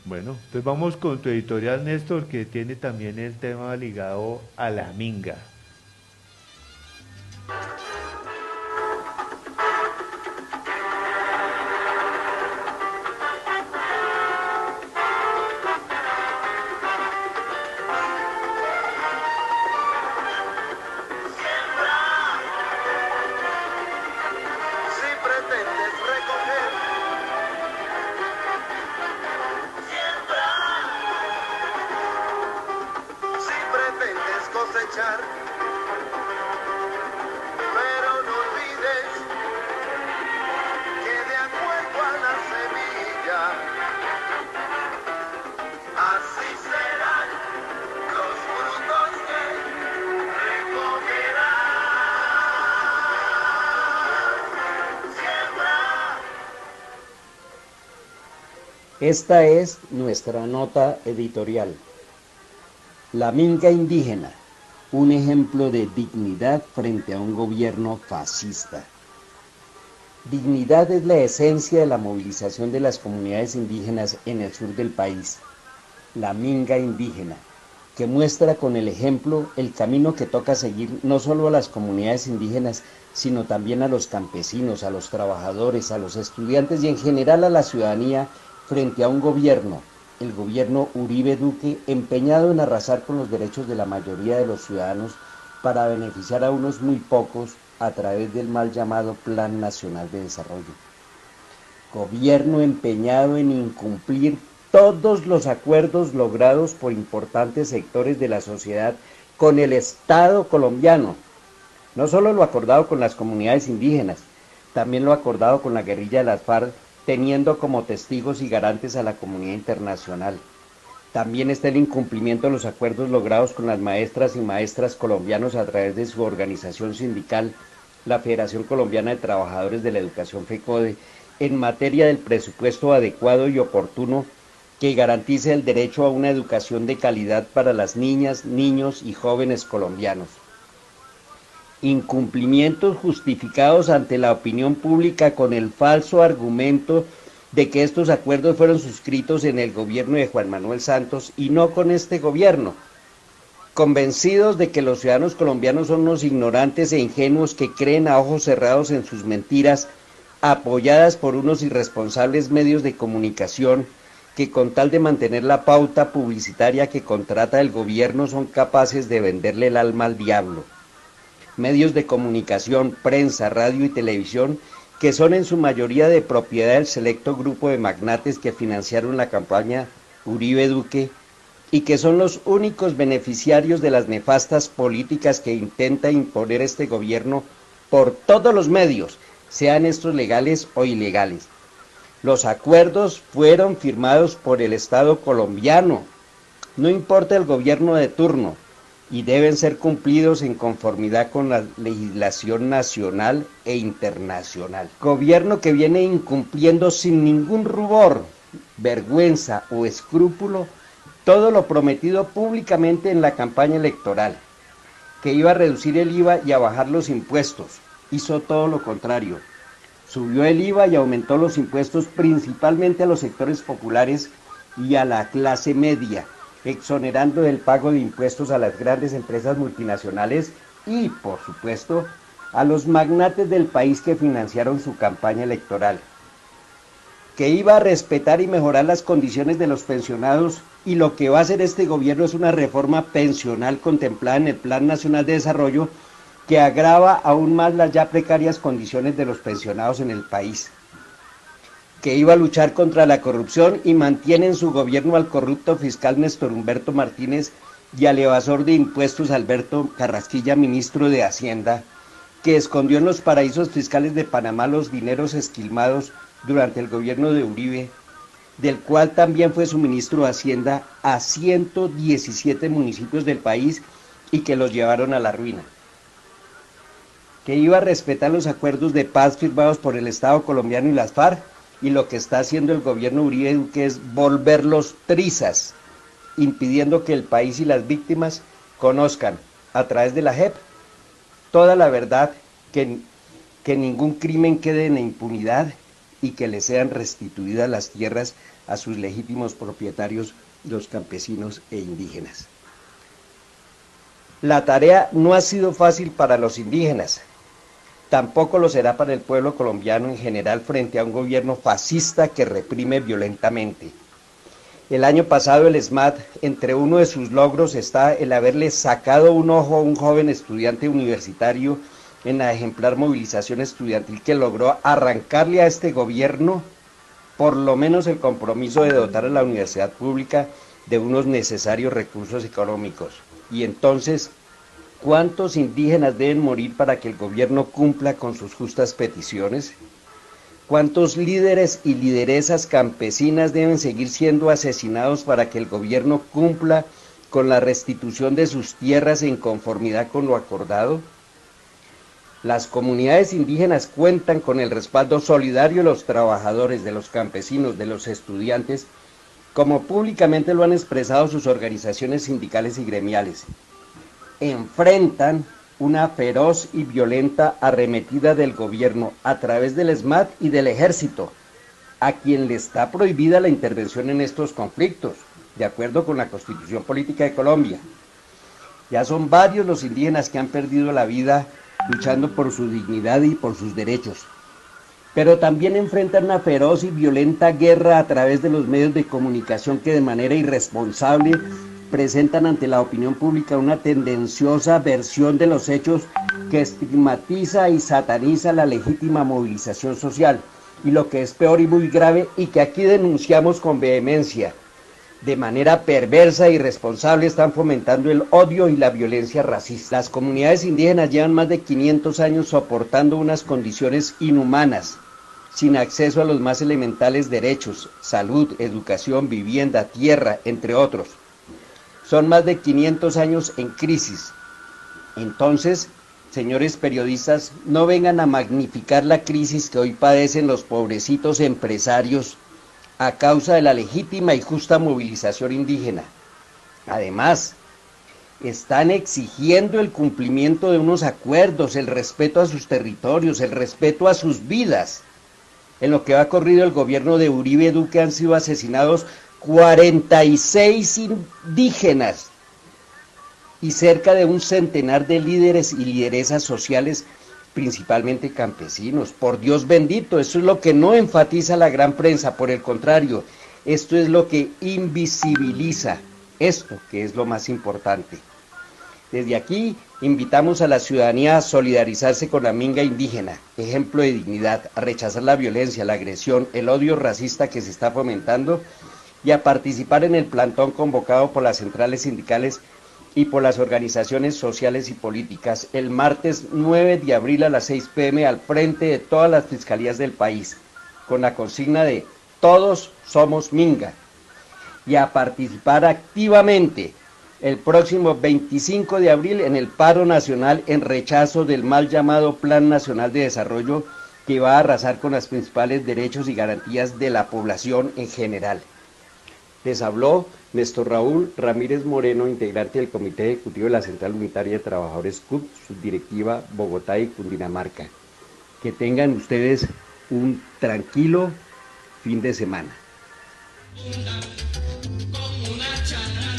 Bueno, entonces vamos con tu editorial, Néstor, que tiene también el tema ligado a la minga. Si pretendes recoger, siembra. Si pretendes cosechar, pero no olvides que de acuerdo a la semilla, así serán los frutos que recogerás. Siembra. Esta es nuestra nota editorial. La minga indígena, un ejemplo de dignidad frente a un gobierno fascista. Dignidad es la esencia de la movilización de las comunidades indígenas en el sur del país. La minga indígena, que muestra con el ejemplo el camino que toca seguir no solo a las comunidades indígenas, sino también a los campesinos, a los trabajadores, a los estudiantes y en general a la ciudadanía frente a un gobierno, el gobierno Uribe Duque, empeñado en arrasar con los derechos de la mayoría de los ciudadanos para beneficiar a unos muy pocos a través del mal llamado Plan Nacional de Desarrollo. Gobierno empeñado en incumplir todos los acuerdos logrados por importantes sectores de la sociedad con el Estado colombiano. No solo lo acordado con las comunidades indígenas, también lo acordado con la guerrilla de las FARC, teniendo como testigos y garantes a la comunidad internacional. También está el incumplimiento de los acuerdos logrados con las maestras y maestras colombianos a través de su organización sindical, la Federación Colombiana de Trabajadores de la Educación FECODE, en materia del presupuesto adecuado y oportuno que garantice el derecho a una educación de calidad para las niñas, niños y jóvenes colombianos. Incumplimientos justificados ante la opinión pública con el falso argumento de que estos acuerdos fueron suscritos en el gobierno de Juan Manuel Santos y no con este gobierno, convencidos de que los ciudadanos colombianos son unos ignorantes e ingenuos que creen a ojos cerrados en sus mentiras, apoyadas por unos irresponsables medios de comunicación que con tal de mantener la pauta publicitaria que contrata el gobierno son capaces de venderle el alma al diablo. Medios de comunicación, prensa, radio y televisión, que son en su mayoría de propiedad del selecto grupo de magnates que financiaron la campaña Uribe Duque y que son los únicos beneficiarios de las nefastas políticas que intenta imponer este gobierno por todos los medios, sean estos legales o ilegales. Los acuerdos fueron firmados por el Estado colombiano, no importa el gobierno de turno, y deben ser cumplidos en conformidad con la legislación nacional e internacional. Gobierno que viene incumpliendo sin ningún rubor, vergüenza o escrúpulo todo lo prometido públicamente en la campaña electoral, que iba a reducir el IVA y a bajar los impuestos. Hizo todo lo contrario. Subió el IVA y aumentó los impuestos principalmente a los sectores populares y a la clase media, exonerando del pago de impuestos a las grandes empresas multinacionales y, por supuesto, a los magnates del país que financiaron su campaña electoral. Que iba a respetar y mejorar las condiciones de los pensionados y lo que va a hacer este gobierno es una reforma pensional contemplada en el Plan Nacional de Desarrollo que agrava aún más las ya precarias condiciones de los pensionados en el país. Que iba a luchar contra la corrupción y mantiene en su gobierno al corrupto fiscal Néstor Humberto Martínez y al evasor de impuestos Alberto Carrasquilla, ministro de Hacienda, que escondió en los paraísos fiscales de Panamá los dineros esquilmados durante el gobierno de Uribe, del cual también fue su ministro de Hacienda a 117 municipios del país y que los llevaron a la ruina. Que iba a respetar los acuerdos de paz firmados por el Estado colombiano y las FARC, y lo que está haciendo el gobierno Uribe Duque es volverlos trizas, impidiendo que el país y las víctimas conozcan a través de la JEP toda la verdad, que ningún crimen quede en la impunidad y que les sean restituidas las tierras a sus legítimos propietarios, los campesinos e indígenas. La tarea no ha sido fácil para los indígenas, tampoco lo será para el pueblo colombiano en general frente a un gobierno fascista que reprime violentamente. El año pasado el SMAT, entre uno de sus logros está el haberle sacado un ojo a un joven estudiante universitario en la ejemplar movilización estudiantil que logró arrancarle a este gobierno por lo menos el compromiso de dotar a la universidad pública de unos necesarios recursos económicos. Y entonces, ¿cuántos indígenas deben morir para que el gobierno cumpla con sus justas peticiones? ¿Cuántos líderes y lideresas campesinas deben seguir siendo asesinados para que el gobierno cumpla con la restitución de sus tierras en conformidad con lo acordado? Las comunidades indígenas cuentan con el respaldo solidario de los trabajadores, de los campesinos, de los estudiantes, como públicamente lo han expresado sus organizaciones sindicales y gremiales. Enfrentan una feroz y violenta arremetida del gobierno a través del SMAT y del ejército, a quien le está prohibida la intervención en estos conflictos, de acuerdo con la Constitución Política de Colombia. Ya son varios los indígenas que han perdido la vida luchando por su dignidad y por sus derechos, pero también enfrentan una feroz y violenta guerra a través de los medios de comunicación que de manera irresponsable presentan ante la opinión pública una tendenciosa versión de los hechos que estigmatiza y sataniza la legítima movilización social, y lo que es peor y muy grave, y que aquí denunciamos con vehemencia, de manera perversa e irresponsable están fomentando el odio y la violencia racista. Las comunidades indígenas llevan más de 500 años soportando unas condiciones inhumanas, sin acceso a los más elementales derechos, salud, educación, vivienda, tierra, entre otros. Son más de 500 años en crisis. Entonces, señores periodistas, no vengan a magnificar la crisis que hoy padecen los pobrecitos empresarios a causa de la legítima y justa movilización indígena. Además, están exigiendo el cumplimiento de unos acuerdos, el respeto a sus territorios, el respeto a sus vidas. En lo que va corrido el gobierno de Uribe Duque han sido asesinados 46 indígenas y cerca de un centenar de líderes y lideresas sociales, principalmente campesinos. Por Dios bendito, eso es lo que no enfatiza la gran prensa, por el contrario, esto es lo que invisibiliza, esto que es lo más importante. Desde aquí invitamos a la ciudadanía a solidarizarse con la minga indígena, ejemplo de dignidad, a rechazar la violencia, la agresión, el odio racista que se está fomentando y a participar en el plantón convocado por las centrales sindicales y por las organizaciones sociales y políticas el martes 9 de abril a las 6 p.m. al frente de todas las fiscalías del país, con la consigna de "Todos somos minga", y a participar activamente el próximo 25 de abril en el paro nacional en rechazo del mal llamado Plan Nacional de Desarrollo, que va a arrasar con los principales derechos y garantías de la población en general. Les habló Néstor Raúl Ramírez Moreno, integrante del Comité Ejecutivo de la Central Unitaria de Trabajadores CUT, subdirectiva Bogotá y Cundinamarca. Que tengan ustedes un tranquilo fin de semana. Con una charla.